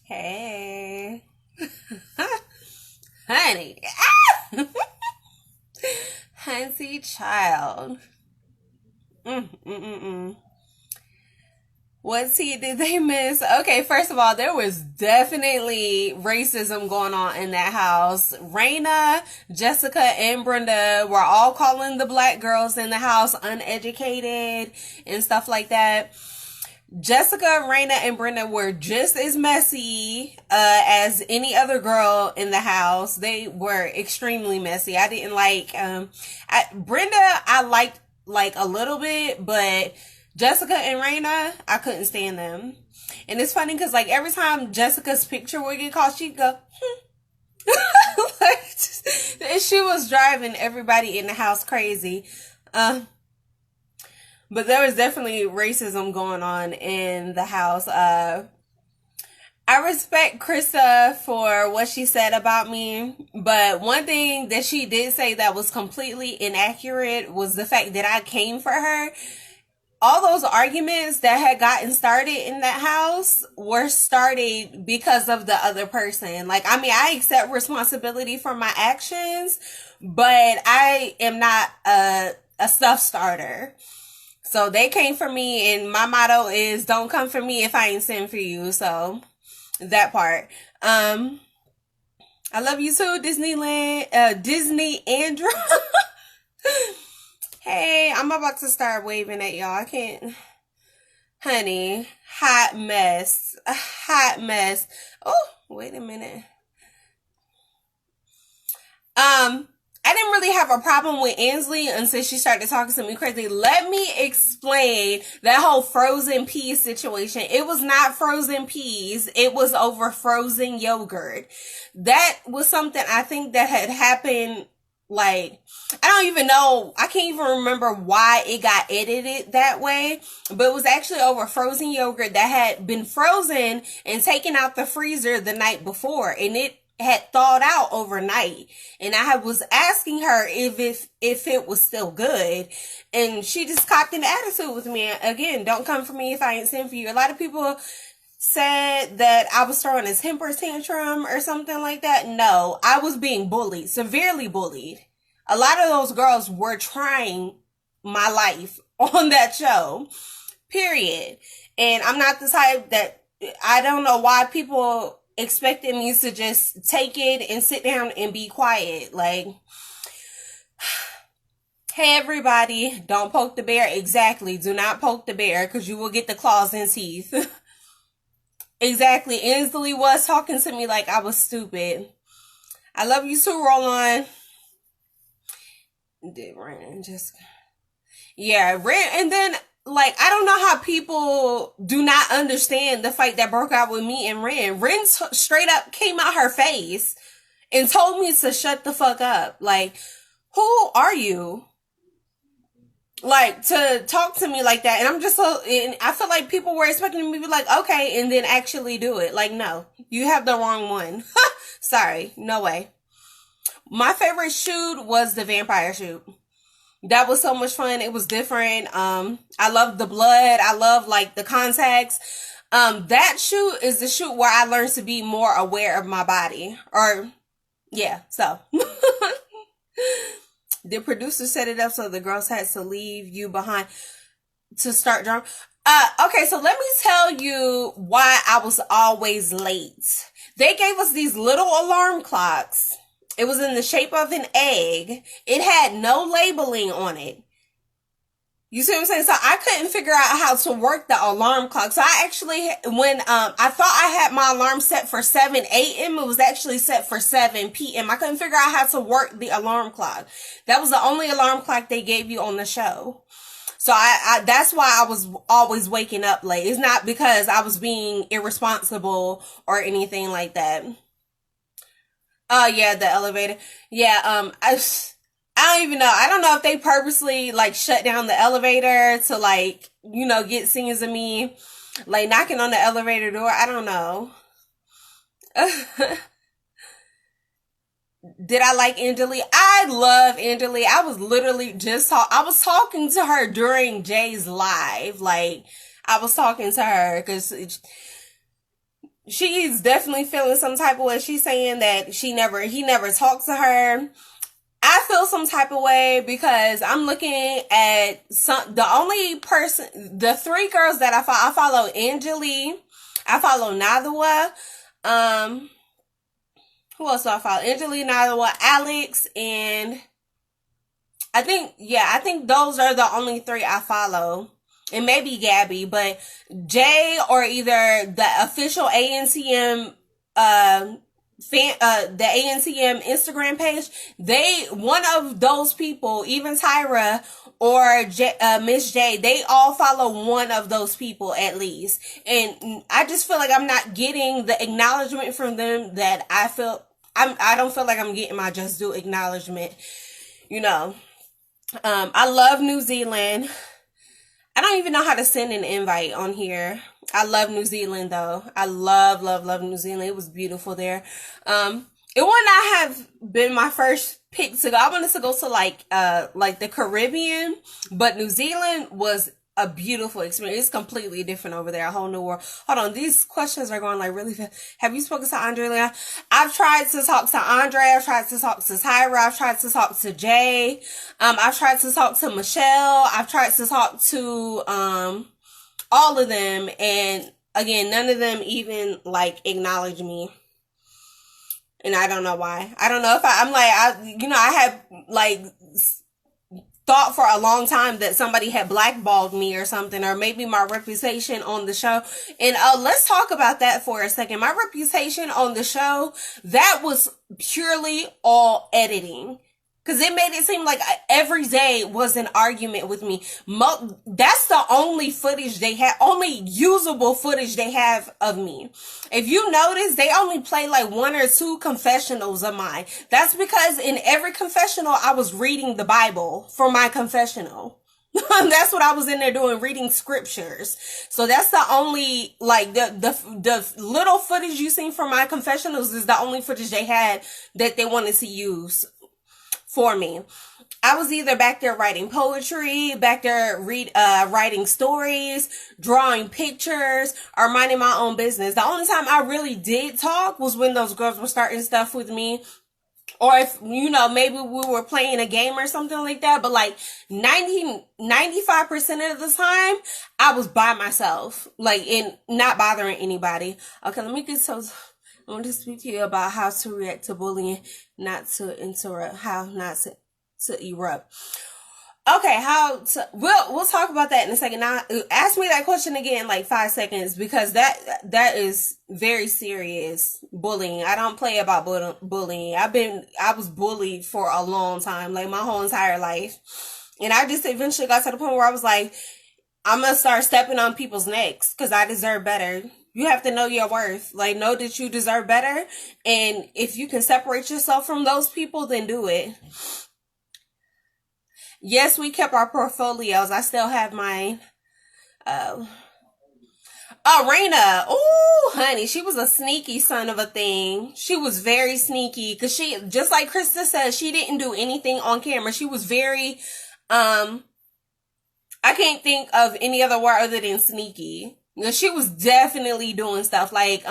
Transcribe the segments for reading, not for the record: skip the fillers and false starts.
Hey. Honey. Hunty child. Mm-mm-mm-mm. What tea did they miss? Okay, first of all, there was definitely racism going on in that house. Raina, Jessica, and Brenda were all calling the black girls in the house uneducated and stuff like that. Jessica, Raina, and Brenda were just as messy as any other girl in the house. They were extremely messy. I didn't like Brenda. I liked like a little bit, but Jessica and Raina, I couldn't stand them. And it's funny because like every time Jessica's picture would get called, she'd go, like, she was driving everybody in the house crazy. But there was definitely racism going on in the house. I respect Krista for what she said about me, but one thing that she did say that was completely inaccurate was the fact that I came for her. All those arguments that had gotten started in that house were started because of the other person. Like, I mean, I accept responsibility for my actions, but I am not a stuff starter. So they came for me, and my motto is don't come for me if I ain't sent for you. So that part. I love you too, Disneyland, Disney Andrew. Hey, I'm about to start waving at y'all. I can't. Honey, hot mess. A hot mess. Oh, wait a minute. I didn't really have a problem with Ansley until she started talking to me crazy. Let me explain that whole frozen peas situation. It was not frozen peas. It was over frozen yogurt. That was something I think that had happened. Like, I don't even know. I can't even remember why it got edited that way. But it was actually over frozen yogurt that had been frozen and taken out the freezer the night before. And it had thawed out overnight, and I was asking her if it was still good, and she just copped an attitude with me. Again, don't come for me if I ain't sent for you. A lot of people said that I was throwing a temper tantrum or something like that. No, I was being bullied, severely bullied. A lot of those girls were trying my life on that show, period. And I'm not the type that, I don't know why people expected me to just take it and sit down and be quiet. Like, hey everybody, don't poke the bear. Exactly, do not poke the bear because you will get the claws and teeth. Exactly, Ansley was talking to me like I was stupid. I love you too, Roland. Did Ren just... Yeah, Ren, and then like, I don't know how people do not understand the fight that broke out with me and Ren. Ren straight up came out her face and told me to shut the fuck up. Like, who are you? Like, to talk to me like that. And I'm just so, and I feel like people were expecting me to be like, okay, and then actually do it. Like, no, you have the wrong one. Sorry, no way. My favorite shoot was the vampire shoot. That was so much fun. It was different. I love the blood. I love like the contacts. That shoot is the shoot where I learned to be more aware of my body. Or, yeah, so. The producer set it up so the girls had to leave you behind to start drawing. Okay, so let me tell you why I was always late. They gave us these little alarm clocks. It was in the shape of an egg. It had no labeling on it. You see what I'm saying? So I couldn't figure out how to work the alarm clock. So I actually, when I thought I had my alarm set for 7 a.m., it was actually set for 7 p.m. I couldn't figure out how to work the alarm clock. That was the only alarm clock they gave you on the show. So I that's why I was always waking up late. It's not because I was being irresponsible or anything like that. Oh, yeah, the elevator. Yeah, I don't even know. I don't know if they purposely, like, shut down the elevator to, like, you know, get scenes of me, like, knocking on the elevator door. I don't know. Did I like Angelique? I love Angelique. I was literally I was talking to her during Jay's live. Like, I was talking to her because she's definitely feeling some type of way. She's saying that he never talked to her. I feel some type of way because I'm looking at the three girls that I follow Angeli, I follow Nadawa, who else do I follow? Angeli, Nadawa, Alex, and I think those are the only three I follow. And maybe Gabby, but Jay or either the official ANTM the ANTM Instagram page, one of those people, even Tyra or Miss J, they all follow one of those people at least. And I just feel like I'm not getting the acknowledgement from them that I don't feel like I'm getting my just due acknowledgement. You know, I love New Zealand. I don't even know how to send an invite on here. I love New Zealand though. I love New Zealand. It was beautiful there. It would not have been my first pick to go. I wanted to go to like the Caribbean, but New Zealand was a beautiful experience. It's completely different over there, a whole new world. Hold on, these questions are going like really fast. Have you spoken to Andrea? I've tried to talk to Andre. I've tried to talk to Tyra. I've tried to talk to Jay. I've tried to talk to Michelle. I've tried to talk to all of them, and again, none of them even like acknowledge me. And I don't know why. I don't know if I had like thought for a long time that somebody had blackballed me or something, or maybe my reputation on the show. And let's talk about that for a second. My reputation on the show, that was purely all editing. Because it made it seem like every day was an argument with me. That's the only footage they have, only usable footage they have of me. If you notice, they only play like 1 or 2 confessionals of mine. That's because in every confessional, I was reading the Bible for my confessional. That's what I was in there doing, reading scriptures. So that's the only, like, the little footage you seen from my confessionals is the only footage they had that they wanted to use for me. I was either back there writing poetry, back there writing stories, drawing pictures, or minding my own business. The only time I really did talk was when those girls were starting stuff with me. Or if, maybe we were playing a game or something like that. But like 95% of the time, I was by myself, like, and not bothering anybody. Okay, let me get so... I want to speak to you about how to react to bullying, not to interrupt, how not to erupt. Okay, we'll talk about that in a second. Now, ask me that question again in like 5 seconds, because that is very serious bullying. I don't play about bullying. I was bullied for a long time, like my whole entire life. And I just eventually got to the point where I was like, I'm going to start stepping on people's necks because I deserve better. You have to know your worth. Like, know that you deserve better. And if you can separate yourself from those people, then do it. Yes, we kept our portfolios. I still have mine. Oh, Raina. Oh, honey, she was a sneaky son of a thing. She was very sneaky because she, just like Krista said, she didn't do anything on camera. She was very, I can't think of any other word other than sneaky. She was definitely doing stuff like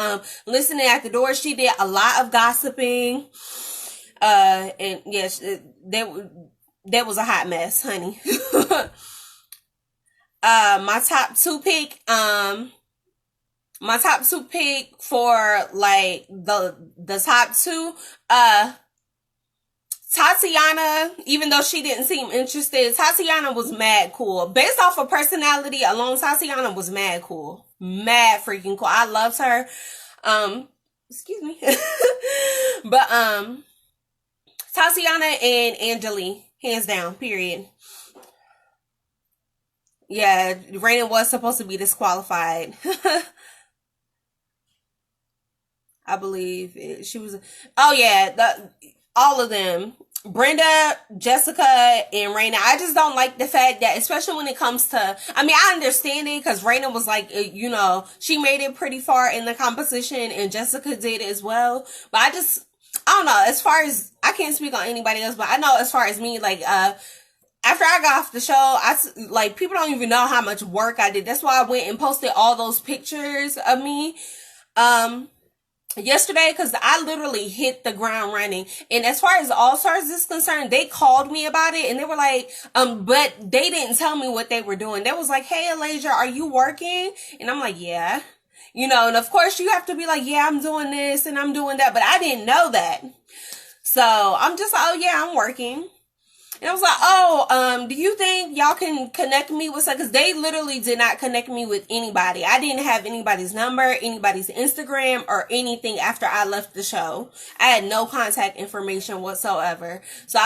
listening at the door. She did a lot of gossiping. And yes, that was a hot mess, honey. My top two pick for like the top two, Tatiana, even though she didn't seem interested, Tatiana was mad cool. Based off of personality alone, Tatiana was mad cool. Mad freaking cool. I loved her. Excuse me. But, Tatiana and Angeli, hands down, period. Yeah, Raina was supposed to be disqualified. I believe she was. Oh yeah, all of them. Brenda, Jessica, and Raina. I just don't like the fact that, especially when it comes to, I mean, I understand it because Raina was like, she made it pretty far in the competition and Jessica did as well. But I don't know, as far as, I can't speak on anybody else, but I know as far as me, like, after I got off the show, people don't even know how much work I did. That's why I went and posted all those pictures of me. Um, yesterday, because I literally hit the ground running. And as far as All Stars is concerned, they called me about it and they were like, but they didn't tell me what they were doing. They was like, hey, Alasia, are you working? And I'm like, yeah. And of course you have to be like, yeah, I'm doing this and I'm doing that. But I didn't know that. So I'm just like, oh yeah, I'm working. And I was like, oh, do you think y'all can connect me with some? Because they literally did not connect me with anybody. I didn't have anybody's number, anybody's Instagram, or anything after I left the show. I had no contact information whatsoever. So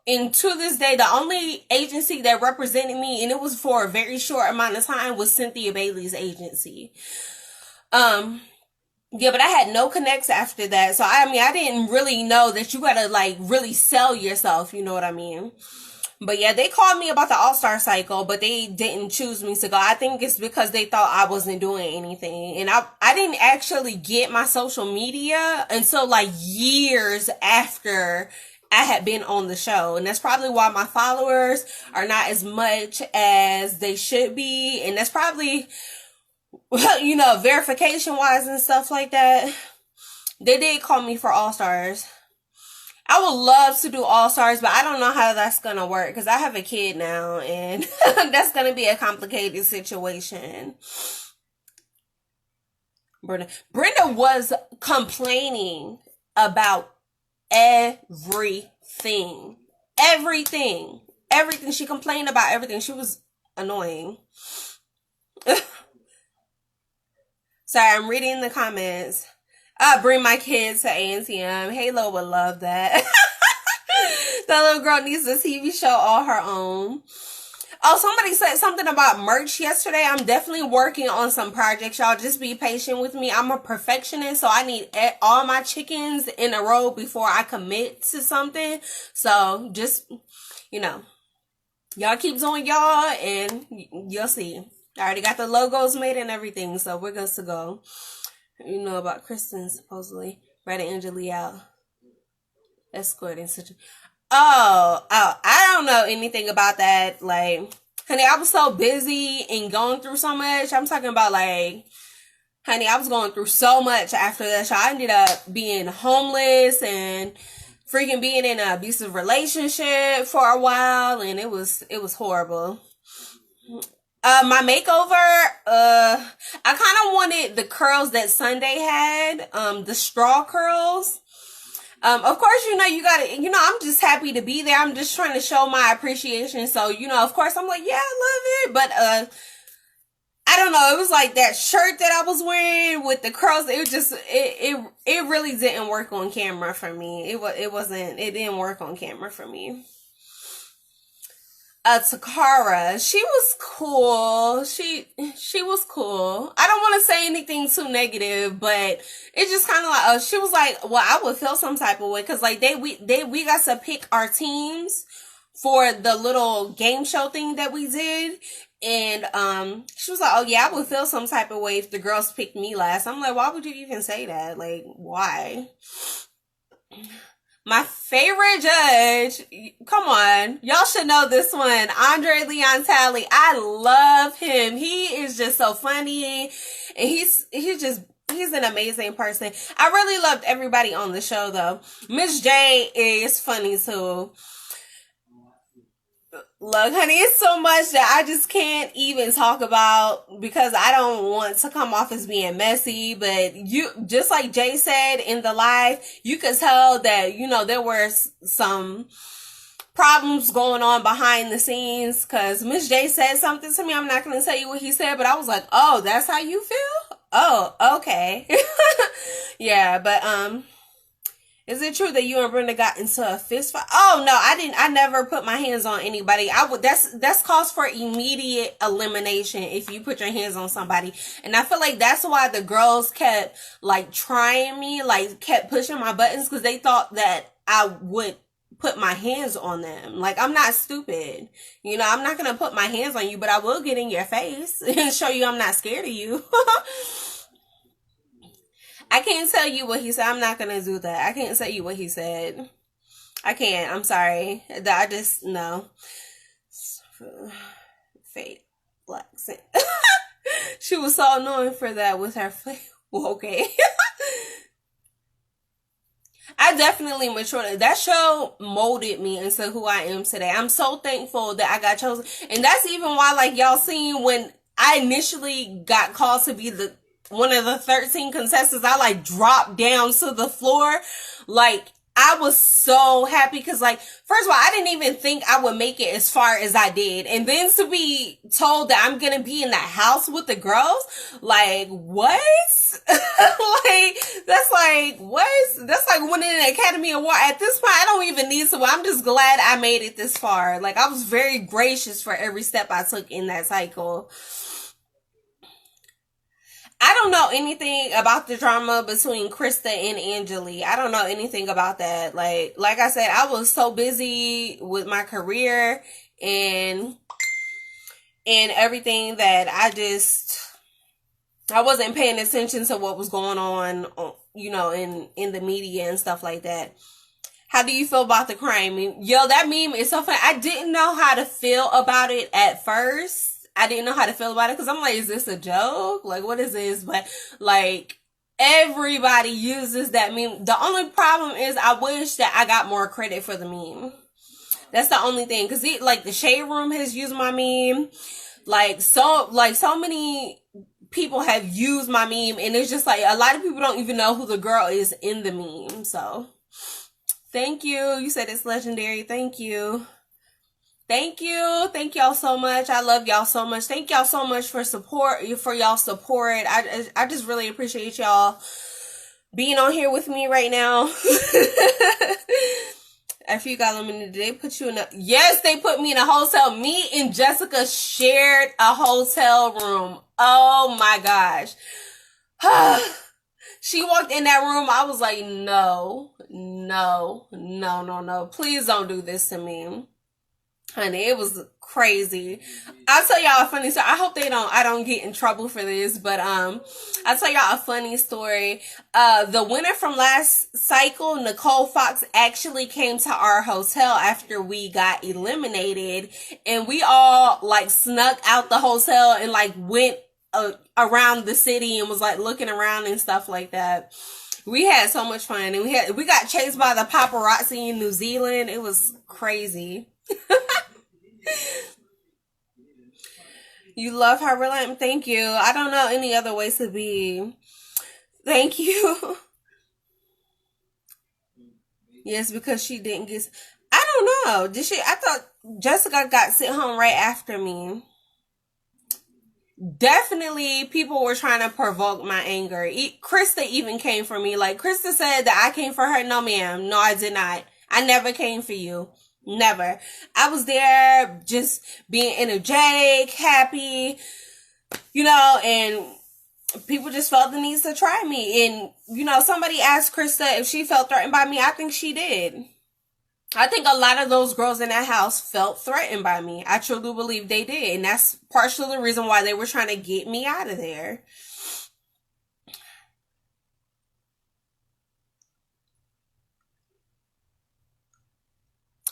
and to this day, the only agency that represented me, and it was for a very short amount of time, was Cynthia Bailey's agency. Yeah, but I had no connects after that. So, I didn't really know that you gotta, like, really sell yourself. You know what I mean? But yeah, they called me about the All-Star Cycle, but they didn't choose me to go. I think it's because they thought I wasn't doing anything. And I didn't actually get my social media until, like, years after I had been on the show. And that's probably why my followers are not as much as they should be. And that's probably, verification wise and stuff like that. They did call me for All Stars. I would love to do All Stars, but I don't know how that's gonna work because I have a kid now and that's gonna be a complicated situation. Brenda was complaining about everything. She complained about everything. She was annoying. Sorry, I'm reading the comments. Bring my kids to ANTM. Halo would love that. That little girl needs a TV show all her own. Oh, somebody said something about merch yesterday. I'm definitely working on some projects. Y'all just be patient with me. I'm a perfectionist, so I need all my chickens in a row before I commit to something. So just, y'all keep doing y'all and you'll see. I already got the logos made and everything, so we're good to go. You know about Kristen, supposedly. Ratting Angelique out. Escorting such a... Oh, I don't know anything about that. Like, honey, I was so busy and going through so much. I'm talking about, like, honey, I was going through so much after that show. I ended up being homeless and freaking being in an abusive relationship for a while, and it was horrible. My makeover, I kind of wanted the curls that Sunday had, the straw curls. Of course, you gotta, I'm just happy to be there. I'm just trying to show my appreciation. So, of course I'm like, yeah, I love it. But, I don't know. It was like that shirt that I was wearing with the curls. It was just, it really didn't work on camera for me. It didn't work on camera for me. Takara, she was cool. She was cool. I don't want to say anything too negative, but it's just kind of like, she was like, well, I would feel some type of way. Cause like we got to pick our teams for the little game show thing that we did. And, she was like, oh yeah, I would feel some type of way if the girls picked me last. I'm like, why would you even say that? Like, why? My favorite judge, come on, y'all should know this one, Andre Leon Talley. I love him. He is just so funny, and he's an amazing person. I really loved everybody on the show, though. Miss J is funny, too. Look, honey, it's so much that I just can't even talk about because I don't want to come off as being messy. But just like Jay said in the live, you could tell that, there were some problems going on behind the scenes because Miss J said something to me. I'm not going to tell you what he said, but I was like, oh, that's how you feel? Oh, okay. Yeah, but, is it true that you and Brenda got into a fist fight? Oh no, I never put my hands on anybody. That's cause for immediate elimination if you put your hands on somebody. And I feel like that's why the girls kept like trying me, like kept pushing my buttons because they thought that I would put my hands on them. Like, I'm not stupid. I'm not going to put my hands on you, but I will get in your face and show you I'm not scared of you. I can't tell you what he said. I'm not going to do that. I can't tell you what he said. I can't. I'm sorry. I just, no. Fate. Black. She was so annoying for that with her Okay. I definitely matured. That show molded me into who I am today. I'm so thankful that I got chosen. And that's even why, like, y'all seen when I initially got called to be the one of the 13 contestants, I like dropped down to the floor. Like, I was so happy because, like, first of all, I didn't even think I would make it as far as I did. And then to be told that I'm going to be in that house with the girls, like, what? Like, that's like, what? That's like winning an Academy Award. At this point, I don't even need to. I'm just glad I made it this far. Like, I was very gracious for every step I took in that cycle. I don't know anything about the drama between Krista and Angeli. I don't know anything about that. Like I said, I was so busy with my career and everything that I wasn't paying attention to what was going on, in the media and stuff like that. How do you feel about the crime? Yo, that meme is so funny. I didn't know how to feel about it at first. I didn't know how to feel about it because I'm like, is this a joke? Like, what is this? But like, everybody uses that meme. The only problem is I wish that I got more credit for the meme. That's the only thing. Because like the Shade Room has used my meme. So many people have used my meme, and it's just like a lot of people don't even know who the girl is in the meme. So thank you. You said it's legendary. Thank you. Thank you. Thank y'all so much. I love y'all so much. Thank y'all so much for y'all support. I just really appreciate y'all being on here with me right now. If you got limited, did they put you in yes, they put me in a hotel. Me and Jessica shared a hotel room. Oh my gosh. She walked in that room. I was like, no. Please don't do this to me. Honey, it was crazy. I'll tell y'all a funny story. I hope I don't get in trouble for this, but I'll tell y'all a funny story. The winner from last cycle, Nicole Fox, actually came to our hotel after we got eliminated, and we all like snuck out the hotel and like went around the city and was like looking around and stuff like that. We had so much fun, and we got chased by the paparazzi in New Zealand. It was crazy. You love her, Relentless. Thank you. I don't know any other ways to be. Thank you. Yes, because she didn't get. I don't know. Did she? I thought Jessica got sent home right after me. Definitely, people were trying to provoke my anger. Krista even came for me. Like, Krista said that I came for her. No, ma'am. No, I did not. I never came for you. Never. I was there just being energetic, happy, and people just felt the need to try me. And, somebody asked Krista if she felt threatened by me. I think she did. I think a lot of those girls in that house felt threatened by me. I truly believe they did. And that's partially the reason why they were trying to get me out of there.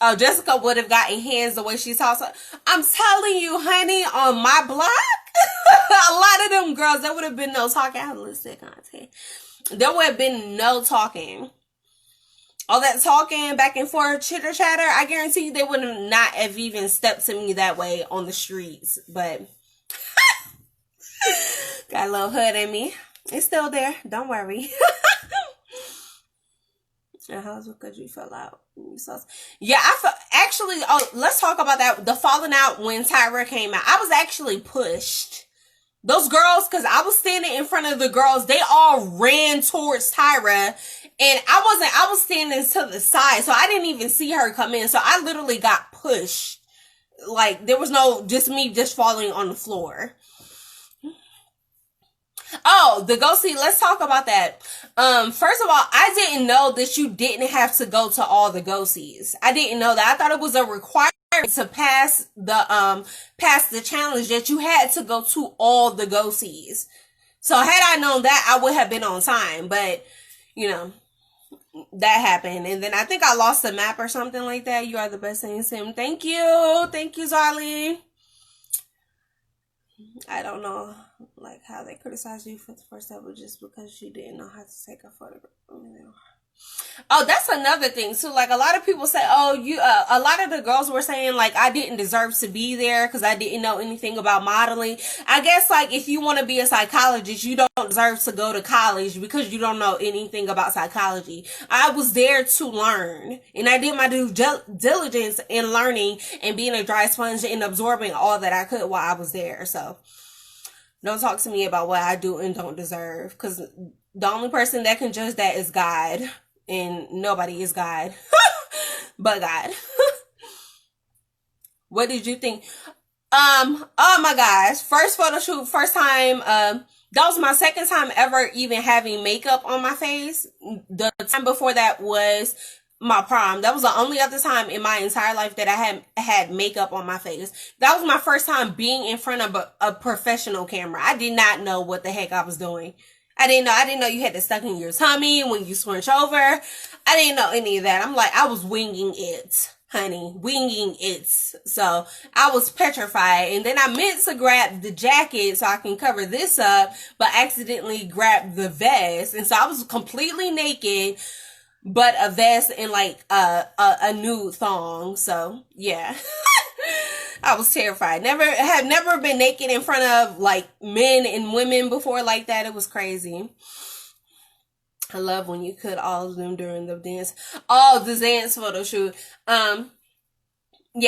Oh, Jessica would have gotten hands the way she talks. I'm telling you, honey, on my block, a lot of them girls, there would have been no talking. I have listed content. There would have been no talking. All that talking back and forth, chitter chatter, I guarantee you they would not have even stepped to me that way on the streets. But got a little hood in me. It's still there. Don't worry. And how's because you fell out? Yeah, actually, let's talk about that. The falling out when Tyra came out. I was actually pushed. Those girls, because I was standing in front of the girls, they all ran towards Tyra. And I was standing to the side, so I didn't even see her come in. So I literally got pushed. Like, there was no, just me just falling on the floor. Oh, the go see, let's talk about that. First of all, I didn't know that you didn't have to go to all the go sees. I didn't know that. I thought it was a requirement to pass the challenge that you had to go to all the go sees. So had I known that, I would have been on time, but that happened. And then I think I lost the map or something like that. You are the best thing, Sim. Thank you. Thank you, Zarly. I don't know, like, how they criticized you for the first ever just because you didn't know how to take a photograph. Oh, that's another thing. So, like, a lot of people say, oh, a lot of the girls were saying, like, I didn't deserve to be there because I didn't know anything about modeling. I guess, like, if you want to be a psychologist, you don't deserve to go to college because you don't know anything about psychology. I was there to learn, and I did my due diligence in learning and being a dry sponge and absorbing all that I could while I was there. So, don't talk to me about what I do and don't deserve, because the only person that can judge that is God. And nobody is God but God. What did you think? Oh my gosh. First photo shoot, first time, that was my second time ever even having makeup on my face. The time before that was my prom. That was the only other time in my entire life that I had makeup on my face. That was my first time being in front of a professional camera. I did not know what the heck I was doing. I didn't know you had to stuck in your tummy when you switch over. I didn't know any of that. I'm like, I was winging it, honey, winging it. So I was petrified. And then I meant to grab the jacket so I can cover this up, but accidentally grabbed the vest. And so I was completely naked, but a vest and like a nude thong. So yeah. I was terrified. Have never been naked in front of like men and women before like that. It was crazy. I love when you cut all of them during the dance. Oh, the dance photo shoot. Yeah,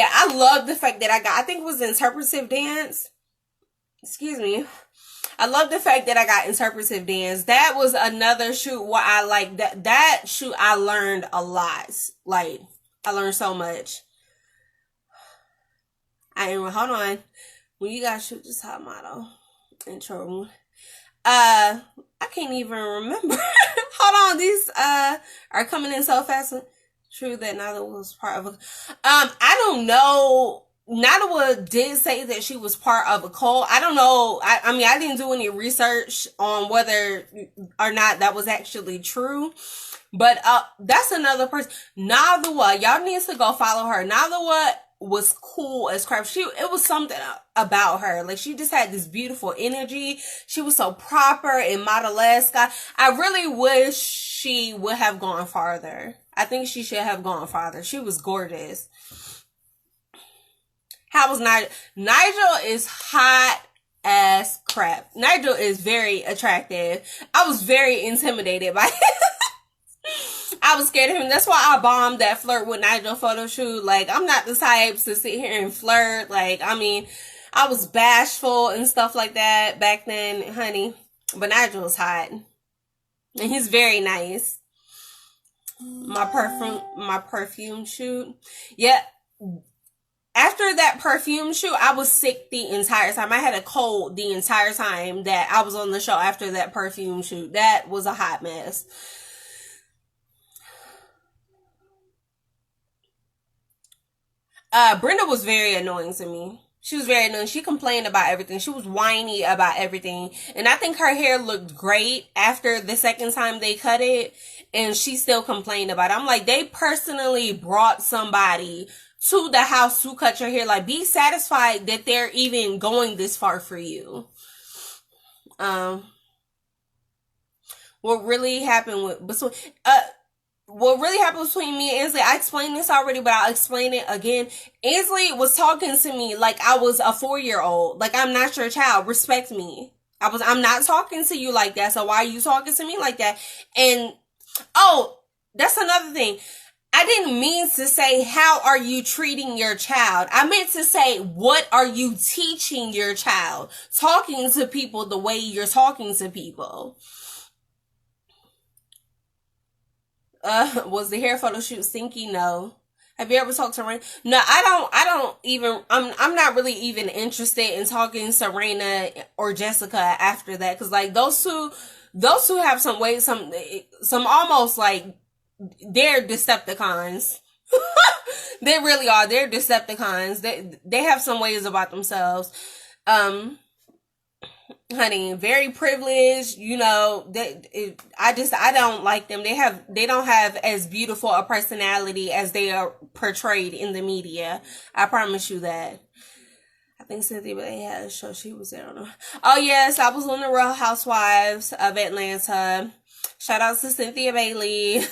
I love the fact that I think it was interpretive dance. Excuse me. I love the fact that I got interpretive dance. That was another shoot where I like that shoot. I learned a lot. Like, I learned so much. Hold on. When you guys shoot this hot model intro, I can't even remember. Hold on, these are coming in so fast. True that Nyla was part of a I don't know. Nyla did say that she was part of a cult. I don't know. I mean, I didn't do any research on whether or not that was actually true. But that's another person. Nyla, y'all need to go follow her. Nyla was cool as crap. It was something about her. Like, she just had this beautiful energy. She was so proper and model-esque. I really wish she would have gone farther. I think she should have gone farther. She was gorgeous. How was Nigel? Nigel is hot as crap. Nigel is very attractive. I was very intimidated by him. I was scared of him. That's why I bombed that flirt with Nigel photo shoot. Like, I'm not the type to sit here and flirt. Like, I mean, I was bashful and stuff like that back then, honey. But Nigel was hot. And he's very nice. My perfume shoot. Yeah. After that perfume shoot, I was sick the entire time. I had a cold the entire time that I was on the show after that perfume shoot. That was a hot mess. Brenda was very annoying to me. She was very annoying. She complained about everything. She was whiny about everything. And I think her hair looked great after the second time they cut it. And she still complained about it. I'm like, they personally brought somebody to the house to cut your hair. Like, be satisfied that they're even going this far for you. What really happened what really happened between me and Ainsley, I explained this already, but I'll explain it again. Ainsley was talking to me like I was a 4-year-old. Like, I'm not your child. Respect me. I'm not talking to you like that. So why are you talking to me like that? And, oh, that's another thing. I didn't mean to say, how are you treating your child? I meant to say, what are you teaching your child? Talking to people the way you're talking to people. Was the hair photo shoot stinky? No. Have you ever talked to Serena? No, I'm not really even interested in talking to Serena or Jessica after that. Cause like those two have some ways, some almost like, they're Decepticons. They really are. They're Decepticons. They have some ways about themselves. Honey, very privileged, you know, I don't like them. They don't have as beautiful a personality as they are portrayed in the media. I promise you that. think Cynthia Bailey had a show. She was there on. Oh yes, I was on the Real Housewives of Atlanta. Shout out to Cynthia Bailey.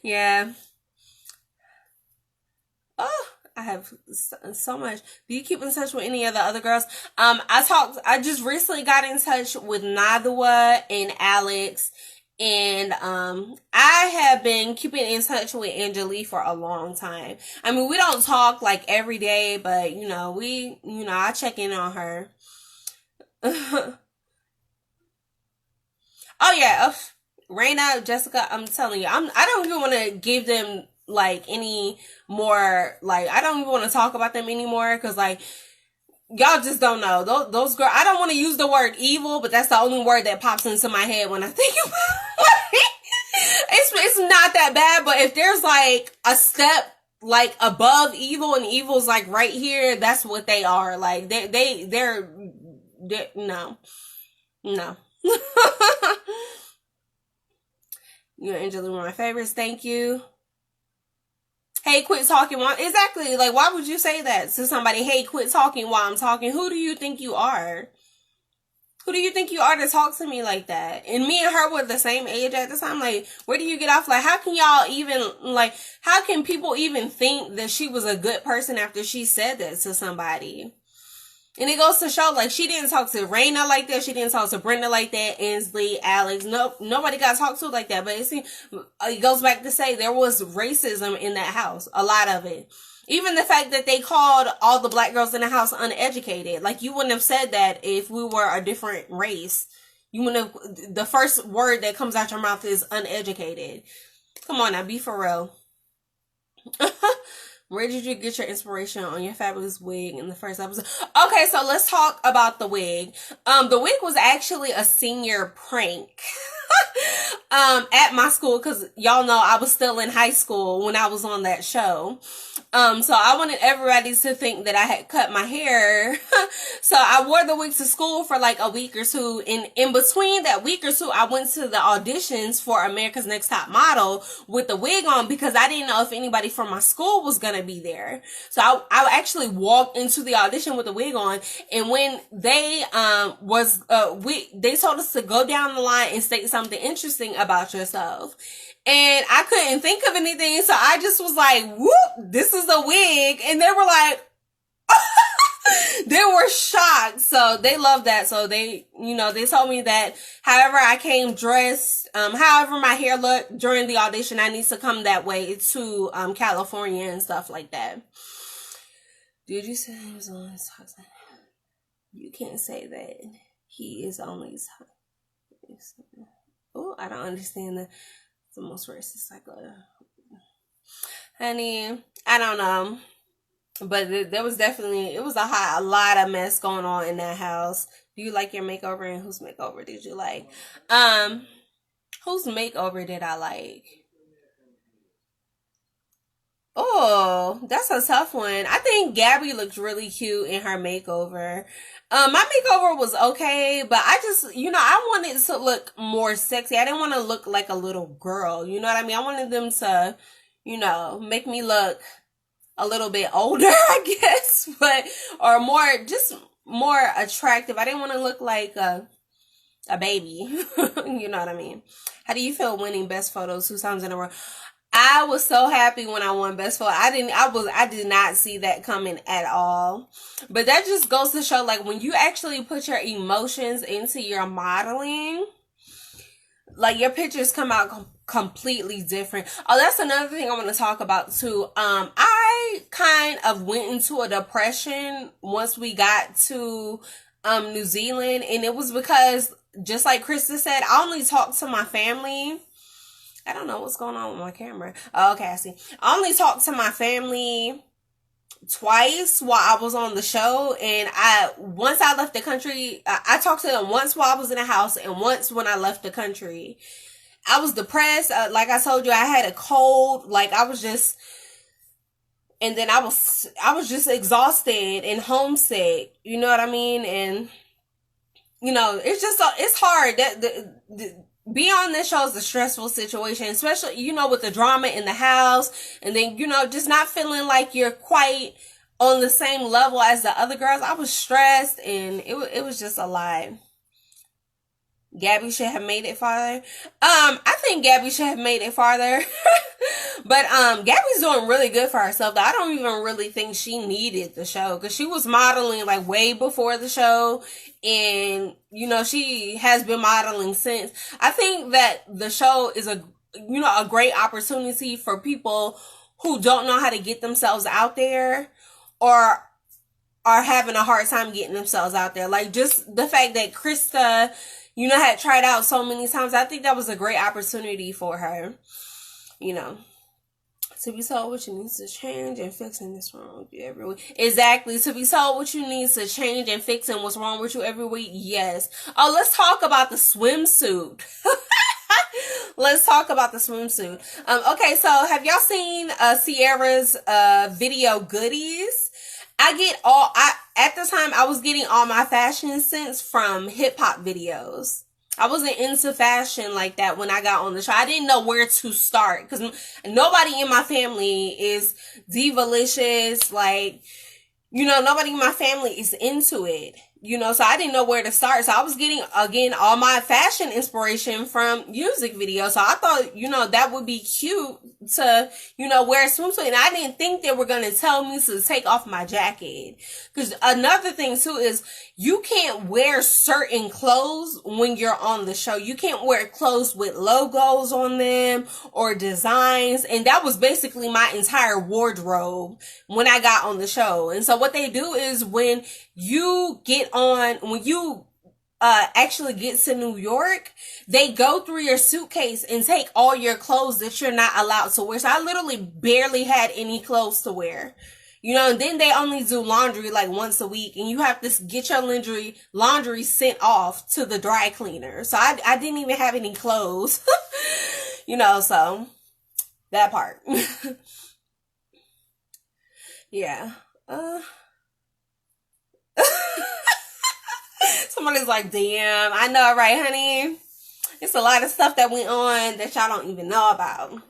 Yeah. Oh, I have so much. Do you keep in touch with any of the other girls? I just recently got in touch with Nadua and Alex. And I have been keeping in touch with Angelique for a long time. I mean, we don't talk like every day, but I check in on her. Oh yeah, Raina, Jessica, I'm telling you, I don't even want to give them like any more, like I don't even want to talk about them anymore, because like y'all just don't know those girls. I don't want to use the word evil, but that's the only word that pops into my head when I think about it. It's not that bad, but if there's like a step like above evil and evil's like right here, that's what they are. Like they're no. You and Angela were my favorites. Thank you. Hey, quit talking while... Exactly. Like, why would you say that to somebody? Hey, quit talking while I'm talking. Who do you think you are? Who do you think you are to talk to me like that? And me and her were the same age at the time. Like, where do you get off? Like, how can y'all even... Like, how can people even think that she was a good person after she said that to somebody? And it goes to show, like, she didn't talk to Raina like that. She didn't talk to Brenda like that. Ainsley, Alex. Nobody got talked to like that. But it goes back to say there was racism in that house. A lot of it. Even the fact that they called all the black girls in the house uneducated. Like, you wouldn't have said that if we were a different race. You wouldn't have... The first word that comes out your mouth is uneducated. Come on now, be for real. Where did you get your inspiration on your fabulous wig in the first episode? Okay, so let's talk about the wig. The wig was actually a senior prank at my school, because y'all know I was still in high school when I was on that show. So I wanted everybody to think that I had cut my hair. So I wore the wig to school for like a week or two. And in between that week or two, I went to the auditions for America's Next Top Model with the wig on, because I didn't know if anybody from my school was going to be there. So I actually walked into the audition with the wig on. And when they, they told us to go down the line and state something interesting about yourself. And I couldn't think of anything, so I just was like, whoop, this is a wig. And they were like, they were shocked. So they loved that. So they told me that however I came dressed, however my hair looked during the audition, I need to come that way to California and stuff like that. Did you say he was on his toxic? You can't say that. He is only toxic. Oh, I don't understand that. The most racist cycle. Honey, I don't know. But there was definitely, it was a lot of mess going on in that house. Do you like your makeover, and whose makeover did you like? Whose makeover did I like? Oh, that's a tough one. I think Gabby looked really cute in her makeover. My makeover was okay, but I just, I wanted to look more sexy. I didn't want to look like a little girl. You know what I mean? I wanted them to, make me look a little bit older, I guess, or more attractive. I didn't want to look like a baby. You know what I mean? How do you feel winning best photos 2 times in a row? I was so happy when I won best photo. I did not see that coming at all. But that just goes to show, like, when you actually put your emotions into your modeling, like, your pictures come out completely different. Oh, that's another thing I want to talk about too. I kind of went into a depression once we got to New Zealand, and it was because, just like Krista said, I only talked to my family. I don't know what's going on with my camera. Oh, okay, I see. I only talked to my family twice while I was on the show, and once I left the country, I talked to them once while I was in the house, and once when I left the country. I was depressed. Like I told you, I had a cold. Like, I was just, and then I was just exhausted and homesick. You know what I mean? And it's hard. Be on this show is a stressful situation, especially, with the drama in the house, and then, just not feeling like you're quite on the same level as the other girls. I was stressed, and it was just a lot. Gabby should have made it farther. I think Gabby should have made it farther. But Gabby's doing really good for herself. I don't even really think she needed the show, because she was modeling like way before the show, and you know, she has been modeling since. I think that the show is a great opportunity for people who don't know how to get themselves out there, or are having a hard time getting themselves out there. Like, just the fact that Krista, you know, had tried out so many times. I think that was a great opportunity for her, you know. To be told what you need to change and fixing this wrong with you every week. Exactly. To be told what you need to change and fixing what's wrong with you every week. Yes. Oh, let's talk about the swimsuit. Let's talk about the swimsuit. Okay, so have y'all seen Sierra's video goodies? At the time I was getting all my fashion sense from hip hop videos. I wasn't into fashion like that when I got on the show. I didn't know where to start, because nobody in my family is divalicious. Like, you know, nobody in my family is into it. You know, so I didn't know where to start. So I was getting, again, all my fashion inspiration from music videos. So I thought, you know, that would be cute to, you know, wear a swimsuit. And I didn't think they were going to tell me to take off my jacket. Because another thing, too, is you can't wear certain clothes when you're on the show. You can't wear clothes with logos on them or designs. And that was basically my entire wardrobe when I got on the show. And so what they do is when you actually get to New York, they go through your suitcase and take all your clothes that you're not allowed to wear. So I literally barely had any clothes to wear. You know, and then they only do laundry like once a week, and you have to get your laundry sent off to the dry cleaner. So I didn't even have any clothes. You know, so that part. Yeah. Somebody's like, damn, I know, right, honey? It's a lot of stuff that went on that y'all don't even know about.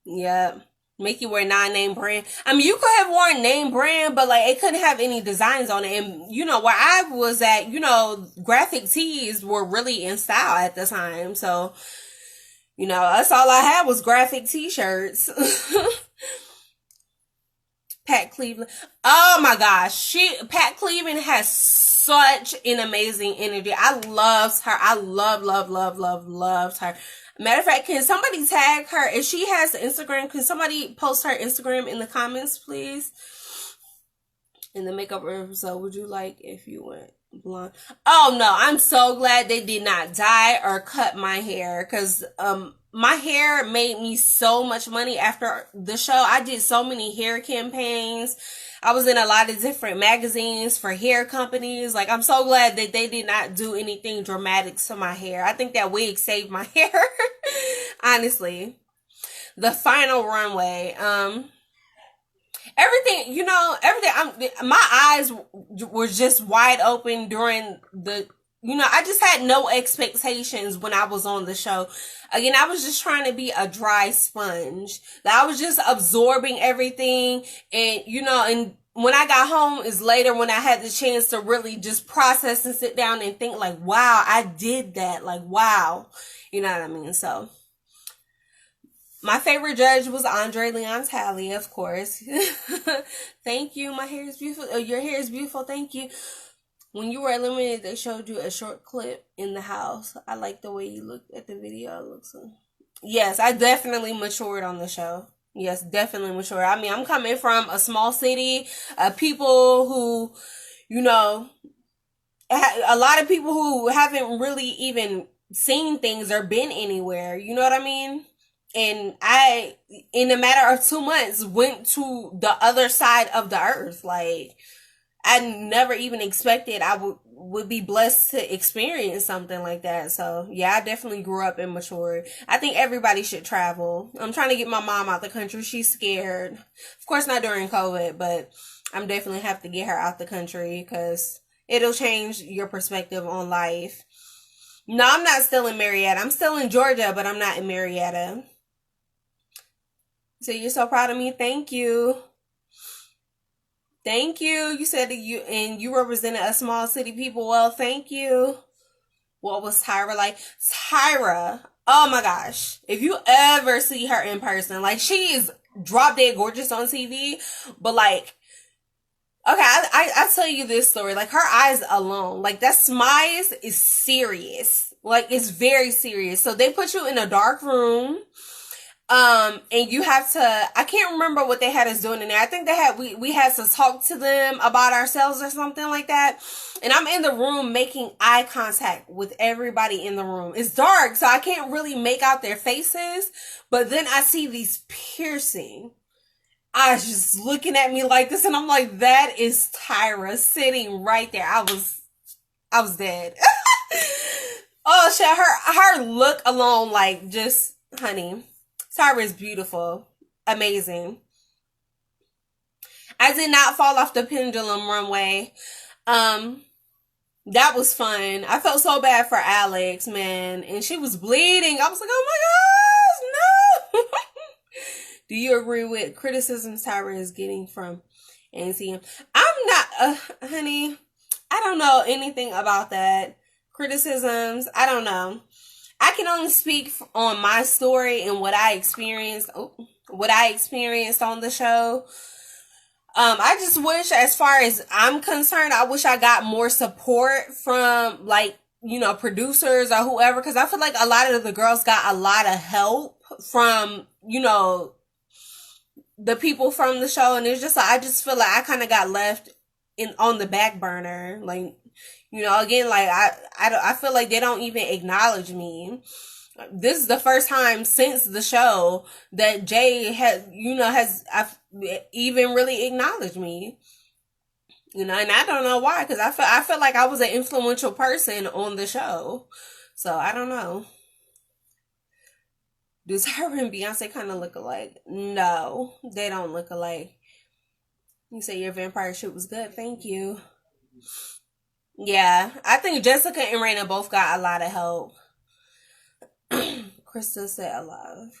Yep. Make you wear non-name brand. I mean, you could have worn name brand, but like it couldn't have any designs on it. And you know, where I was at, you know, graphic tees were really in style at the time. So, you know, that's all I had was graphic t-shirts. Pat Cleveland. Oh my gosh. Pat Cleveland has such an amazing energy. I loved her. I loved her. Matter of fact, can somebody tag her? If she has Instagram, can somebody post her Instagram in the comments, please? In the makeup episode, would you like if you went blonde? Oh no, I'm so glad they did not dye or cut my hair, because my hair made me so much money after the show. I did so many hair campaigns. I was in a lot of different magazines for hair companies. Like, I'm so glad that they did not do anything dramatic to my hair. I think that wig saved my hair. Honestly. The final runway. Everything, you know, my eyes were just wide open during the, you know, I just had no expectations when I was on the show. Again, I was just trying to be a dry sponge. I was just absorbing everything. And, you know, and when I got home is later when I had the chance to really just process and sit down and think like, wow, I did that. Like, wow. You know what I mean? So my favorite judge was Andre Leon Talley, of course. Thank you. My hair is beautiful. Your hair is beautiful. Thank you. When you were eliminated, they showed you a short clip in the house. I like the way you looked at the video. It looks like... Yes, I definitely matured on the show. Yes, definitely matured. I mean, I'm coming from a small city, people who, you know, a lot of people who haven't really even seen things or been anywhere. You know what I mean? And I, in a matter of 2 months, went to the other side of the earth. Like, I never even expected I would be blessed to experience something like that. So, yeah, I definitely grew up and matured. I think everybody should travel. I'm trying to get my mom out the country. She's scared. Of course, not during COVID, but I'm definitely have to get her out the country because it'll change your perspective on life. No, I'm not still in Marietta. I'm still in Georgia, but I'm not in Marietta. So you're so proud of me. Thank you. Thank you. You said that you represented a small city people well. Thank you. What was Tyra like? Tyra, oh my gosh. If you ever see her in person, like she is drop dead gorgeous on TV, but like, okay, I tell you this story. Like her eyes alone, like that smize is serious. Like it's very serious. So they put you in a dark room. And you have to, I can't remember what they had us doing in there. I think we had to talk to them about ourselves or something like that. And I'm in the room making eye contact with everybody in the room. It's dark, so I can't really make out their faces. But then I see these piercing eyes just looking at me like this. And I'm like, that is Tyra sitting right there. I was dead. Oh shit, her look alone, like just, honey. Tyra is beautiful. Amazing. I did not fall off the pendulum runway. That was fun. I felt so bad for Alex, man. And she was bleeding. I was like, oh my gosh, no. Do you agree with criticisms Tyra is getting from ANTM? I'm not, honey, I don't know anything about that. Criticisms, I don't know. I can only speak on my story and what I experienced. What I experienced on the show. I just wish, as far as I'm concerned, I wish I got more support from, like, you know, producers or whoever, because I feel like a lot of the girls got a lot of help from, you know, the people from the show, and it's just like, I just feel like I kind of got left on the back burner, like. You know, again, like, I feel like they don't even acknowledge me. This is the first time since the show that Jay has even really acknowledged me. You know, and I don't know why, because I feel like I was an influential person on the show. So, I don't know. Do Tyra and Beyonce kind of look alike? No, they don't look alike. You say your vampire shoot was good. Thank you. Yeah, I think Jessica and Raina both got a lot of help. Krista said a lot of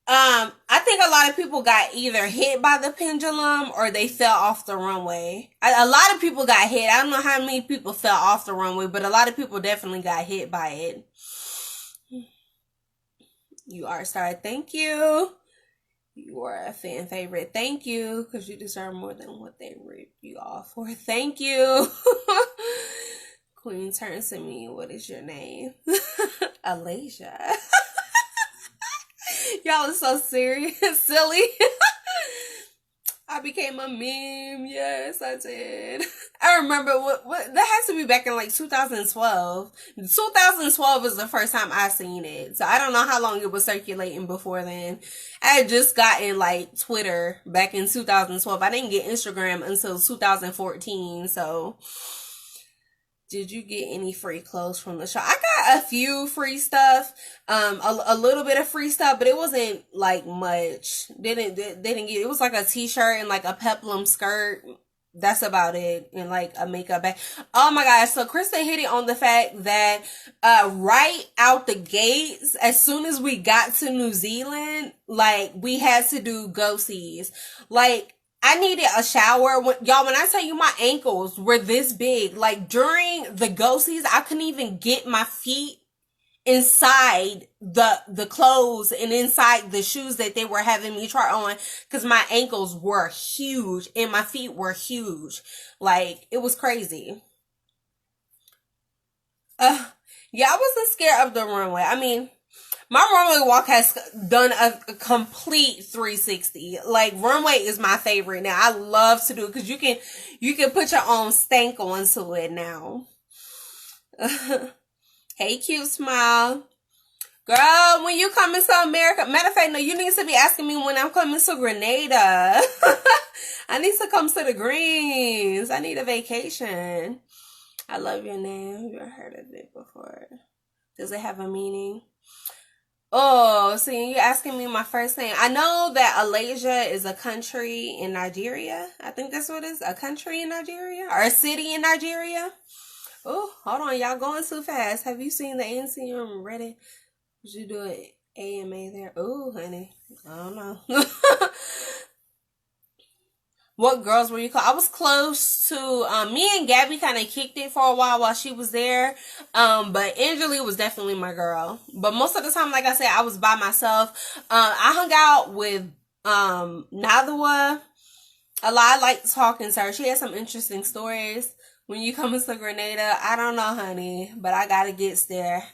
I think a lot of people got either hit by the pendulum or they fell off the runway. A lot of people got hit. I don't know how many people fell off the runway, but a lot of people definitely got hit by it. You are sorry. Thank you. You are a fan favorite. Thank you, because you deserve more than what they ripped you off for. Thank you. Queen turns to me. What is your name? Alasia. Y'all are so serious. Silly. I became a meme. Yes, I did. I remember what that has to be back in like 2012. 2012 was the first time I seen it. So I don't know how long it was circulating before then. I had just gotten like Twitter back in 2012. I didn't get Instagram until 2014. So did you get any free clothes from the show? I got a few free stuff, a little bit of free stuff, but it wasn't like much. They didn't get, it was like a t-shirt and like a peplum skirt. That's about it. And like a makeup bag. Oh my gosh. So Krista hit it on the fact that, right out the gates, as soon as we got to New Zealand, like we had to do go-sees. Like, I needed a shower. Y'all, when I tell you my ankles were this big, like during the go-sees, I couldn't even get my feet inside the clothes and inside the shoes that they were having me try on, because my ankles were huge and my feet were huge. Like, it was crazy. Yeah, I wasn't scared of the runway. I mean, my runway walk has done a complete 360. Like, runway is my favorite now. I love to do it because you can put your own stank onto it now. Hey, cute smile. Girl, when you coming to America? Matter of fact, no, you need to be asking me when I'm coming to Grenada. I need to come to the Greens. I need a vacation. I love your name. Have you heard of it before? Does it have a meaning? Oh, see, you're asking me my first name. I know that Alasia is a country in Nigeria. I think that's what it is. A country in Nigeria? Or a city in Nigeria? Oh, hold on. Y'all going too fast. Have you seen the ANTM Reddit? What you do it? AMA there. Ooh, honey. I don't know. What girls were you close? I was close to me and Gabby kind of kicked it for a while she was there. But Angeli was definitely my girl. But most of the time, like I said, I was by myself. I hung out with Nadawa a lot. I like talking to her. She has some interesting stories. When you come to Grenada, I don't know, honey, but I gotta get there.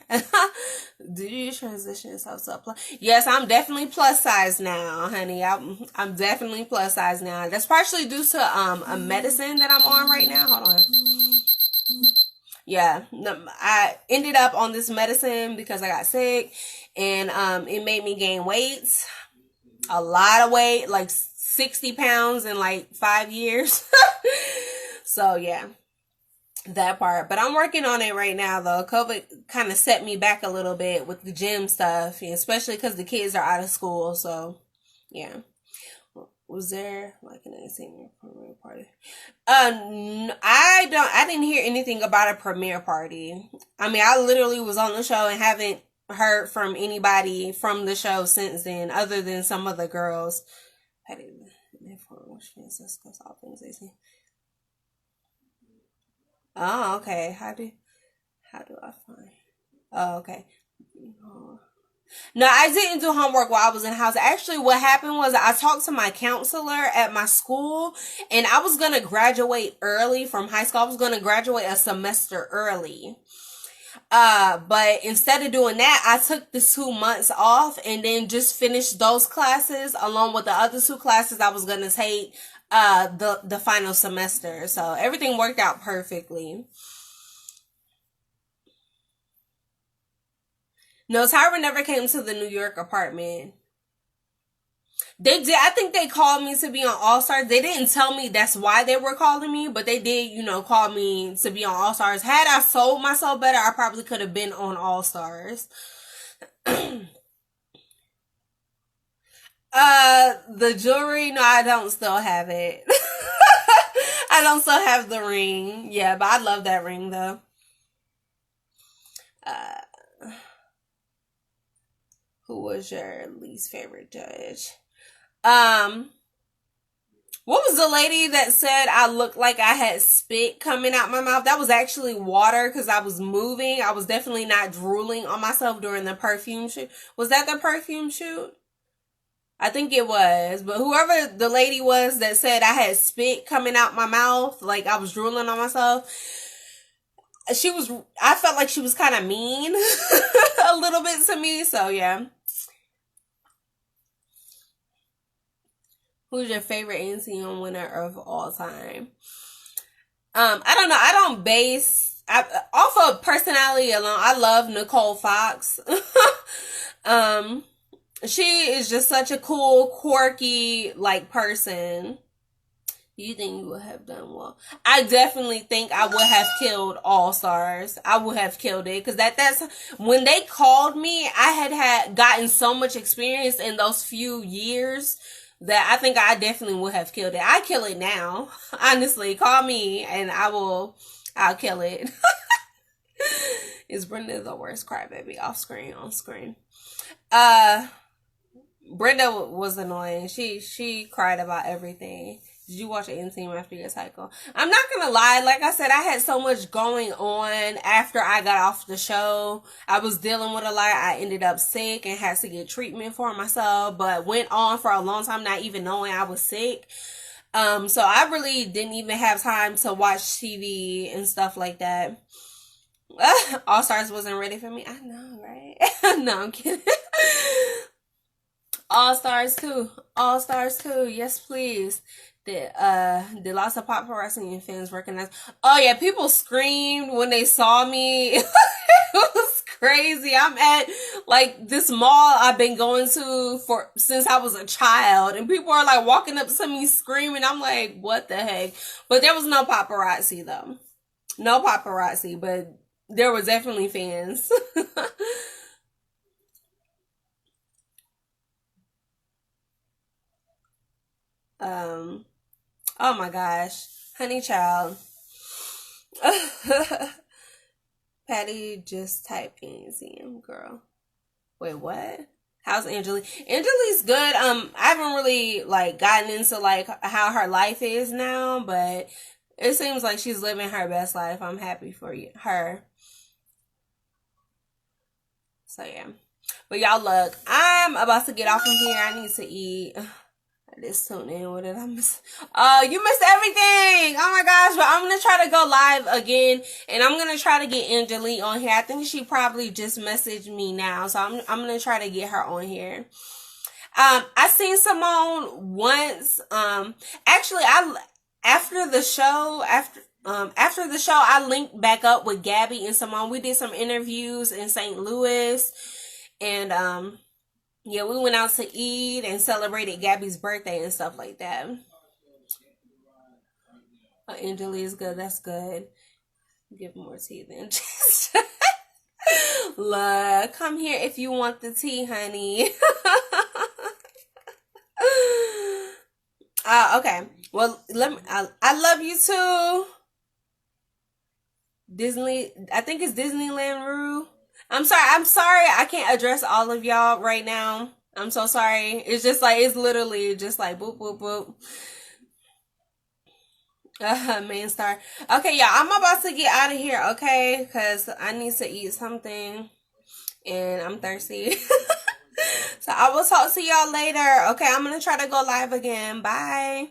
Do you transition yourself to a plus? Yes, I'm definitely plus size now, honey. I'm definitely plus size now. That's partially due to a medicine that I'm on right now. Hold on. Yeah, I ended up on this medicine because I got sick, and it made me gain weight, a lot of weight, like 60 pounds in like 5 years. So yeah. That part, but I'm working on it right now though. COVID kind of set me back a little bit with the gym stuff, especially because the kids are out of school. So yeah. Was there like an ANTM premiere party? I didn't hear anything about a premiere party. I mean, I literally was on the show and haven't heard from anybody from the show since then, other than some of the girls. I didn't. Discuss all things they see. Oh, okay. How do I find? Oh, okay. No, I didn't do homework while I was in house. Actually, what happened was I talked to my counselor at my school, and I was gonna graduate early from high school. I was gonna graduate a semester early. But instead of doing that, I took the 2 months off and then just finished those classes along with the other two classes I was gonna take the final semester. So everything worked out perfectly. No, Tyra never came to the New York apartment. They did. I think they called me to be on All Stars. They didn't tell me that's why they were calling me, but they did, call me to be on All Stars. Had I sold myself better, I probably could have been on All Stars. The jewelry, no, I don't still have it. I don't still have the ring. Yeah, but I love that ring though. Uh, who was your least favorite judge? Um, what was the lady that said I looked like I had spit coming out my mouth? That was actually water because I was moving. I was definitely not drooling on myself during the perfume shoot. Was that the perfume shoot? I think it was. But whoever the lady was that said I had spit coming out my mouth, like I was drooling on myself, I felt like she was kind of mean a little bit to me. So yeah. Who's your favorite ANTM winner of all time? I don't know. I don't base off of personality alone. I love Nicole Fox. um, she is just such a cool, quirky like person. You think you would have done well? I definitely think I would have killed All Stars. I would have killed it because that's when they called me. I had gotten so much experience in those few years that I think I definitely would have killed it. I kill it now. Honestly, call me and I'll kill it. Is Brenda the worst crybaby off screen, on screen? Brenda was annoying. She cried about everything. Did you watch ANTM after your cycle? I'm not gonna lie, like I said, I had so much going on after I got off the show. I was dealing with a lot. I ended up sick and had to get treatment for myself, but went on for a long time not even knowing I was sick. So I really didn't even have time to watch TV and stuff like that. All Stars wasn't ready for me. I know, right? No, I'm kidding. All Stars 2. All Stars 2. Yes, please. Did lots of paparazzi and fans recognize? Oh yeah, people screamed when they saw me. It was crazy. I'm at like this mall I've been going to since I was a child, and people are like walking up to me screaming. I'm like, what the heck? But there was no paparazzi though. No paparazzi, but there were definitely fans. um Oh my gosh. Honey child. Patty just typed ANTM girl. Wait, what? How's Angela? Angela's good. I haven't really like gotten into like how her life is now, but it seems like she's living her best life. I'm happy for her. So yeah. But y'all, look, I'm about to get off from here. I need to eat. I just tuned in. What did I miss? You missed everything. Oh my gosh. But I'm going to try to go live again. And I'm going to try to get Angelique on here. I think she probably just messaged me now. So I'm going to try to get her on here. I seen Simone once. Actually, after the show, I linked back up with Gabby and Simone. We did some interviews in St. Louis. And, yeah, we went out to eat and celebrated Gabby's birthday and stuff like that. Oh, Angela is good. That's good. Give more tea than just. Look, come here if you want the tea, honey. Okay. Well, I love you too. Disney. I think it's Disneyland Rue. I'm sorry I can't address all of y'all right now. I'm so sorry. It's just like, it's literally just like boop, boop, boop. Main star. Okay, y'all, I'm about to get out of here, okay? Because I need to eat something. And I'm thirsty. So I will talk to y'all later. Okay, I'm going to try to go live again. Bye.